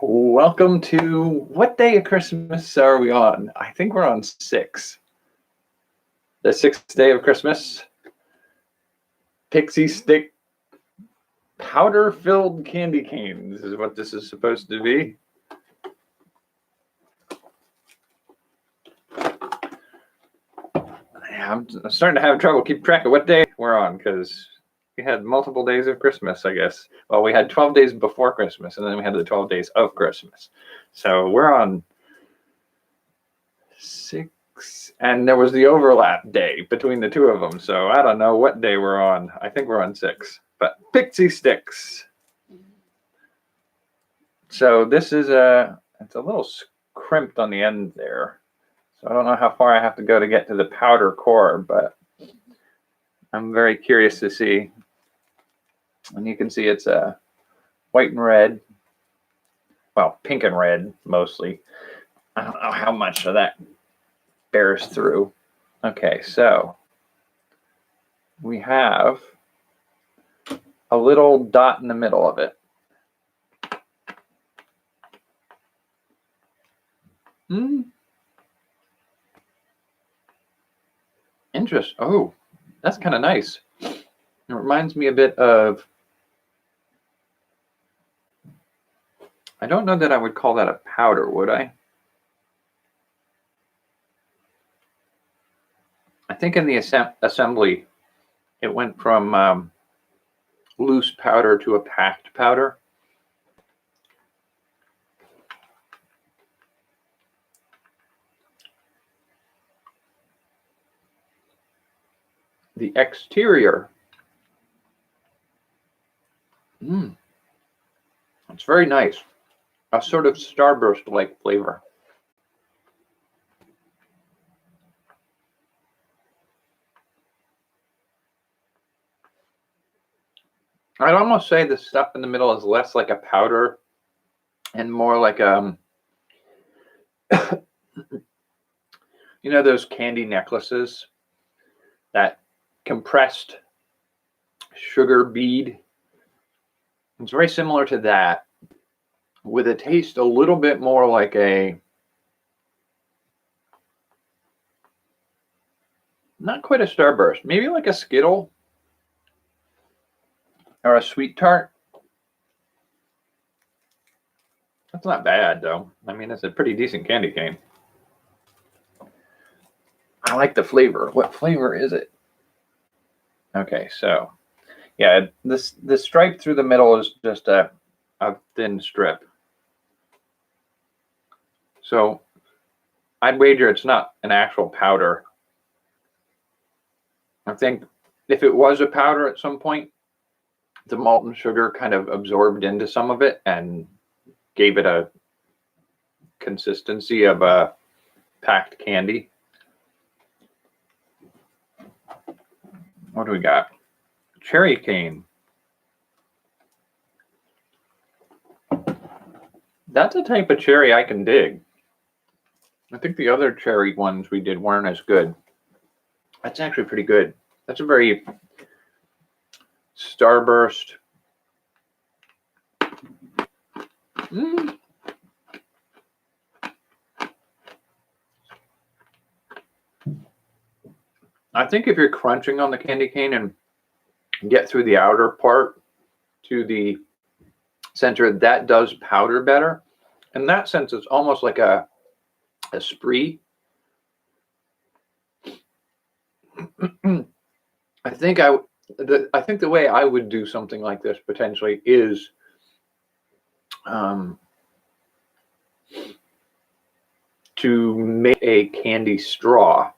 Welcome to what day of Christmas are we on? I think we're on 6. The 6th day of Christmas. Pixie stick powder-filled candy canes is what this is supposed to be. I'm starting to have trouble keep track of what day we're on because we had multiple days of Christmas, I guess. Well, we had 12 days before Christmas, and then we had the 12 days of Christmas. So we're on 6, and there was the overlap day between the two of them. So I don't know what day we're on. I think we're on 6, but pixie sticks. So this is it's a little crimped on the end there. So I don't know how far I have to go to get to the powder core, but I'm very curious to see. And you can see it's white and red. Well, pink and red mostly. I don't know how much of that bears through. Okay, so we have a little dot in the middle of it. Interesting. Oh, that's kind of nice. It reminds me a bit of, I don't know that I would call that a powder, would I? I think in the assembly, it went from loose powder to a packed powder. The exterior, it's very nice. A sort of Starburst-like flavor. I'd almost say the stuff in the middle is less like a powder and more like you know those candy necklaces, that compressed sugar bead. It's very similar to that, with a taste a little bit more like not quite a Starburst, maybe like a Skittle or a Sweet Tart. That's not bad though. I mean, it's a pretty decent candy cane. I like the flavor. What flavor is it? Okay, so yeah, the stripe through the middle is just a thin strip. So I'd wager it's not an actual powder. I think if it was a powder at some point, the molten sugar kind of absorbed into some of it and gave it a consistency of a packed candy. What do we got? Cherry cane. That's a type of cherry I can dig. I think the other cherry ones we did weren't as good. That's actually pretty good. That's a very Starburst. I think if you're crunching on the candy cane and get through the outer part to the center, that does powder better. In that sense, it's almost like a spree. I think the way I would do something like this potentially is to make a candy straw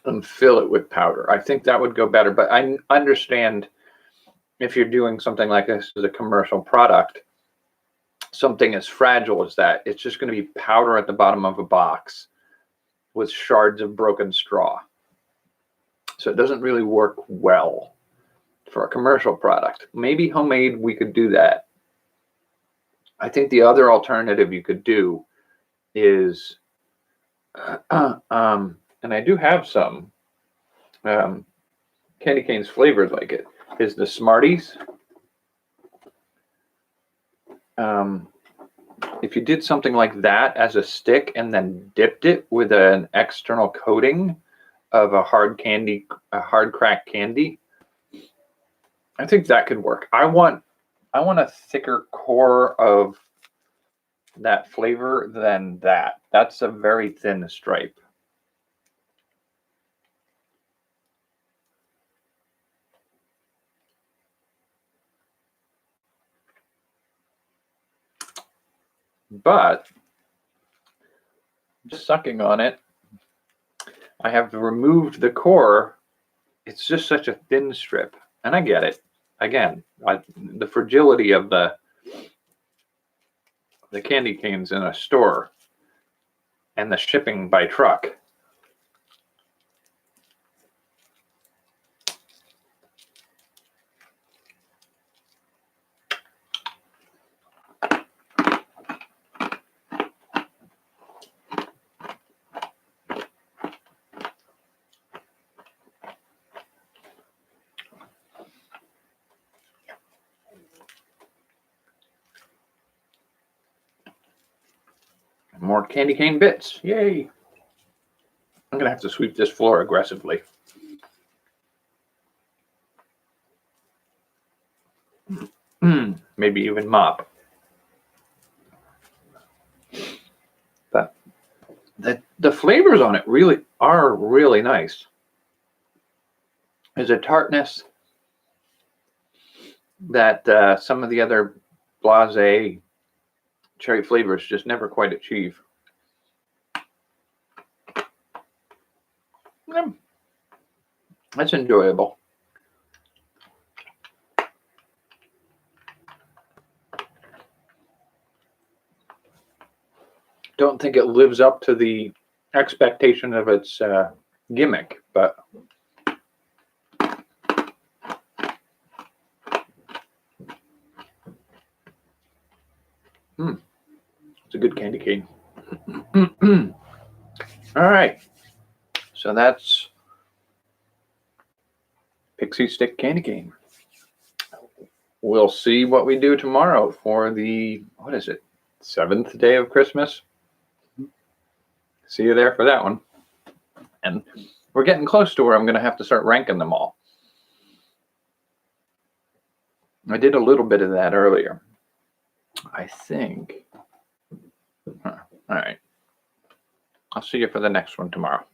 and fill it with powder. I think that would go better, but I understand if you're doing something like this as a commercial product, something as fragile as that, it's just going to be powder at the bottom of a box with shards of broken straw. So it doesn't really work well for a commercial product. Maybe homemade, we could do that. I think the other alternative you could do is, and I do have some candy canes flavored like it, is the Smarties. if you did something like that as a stick and then dipped it with an external coating of a hard cracked candy, I think that could work. I want a thicker core of that flavor than that. That's a very thin stripe. But just sucking on it, I have removed the core. It's just such a thin strip, and I get it. Again, the fragility of the candy canes in a store and the shipping by truck. More candy cane bits. Yay. I'm going to have to sweep this floor aggressively. Maybe even mop. But the flavors on it really are really nice. There's a tartness that some of the other blasé cherry flavors just never quite achieve. That's enjoyable. Don't think it lives up to the expectation of its gimmick, but it's a good candy cane. All right, so that's Pixie Stick Candy Cane. We'll see what we do tomorrow for the, what is it, 7th day of Christmas? See you there for that one. And we're getting close to where I'm going to have to start ranking them all. I did a little bit of that earlier, I think. All right. I'll see you for the next one tomorrow.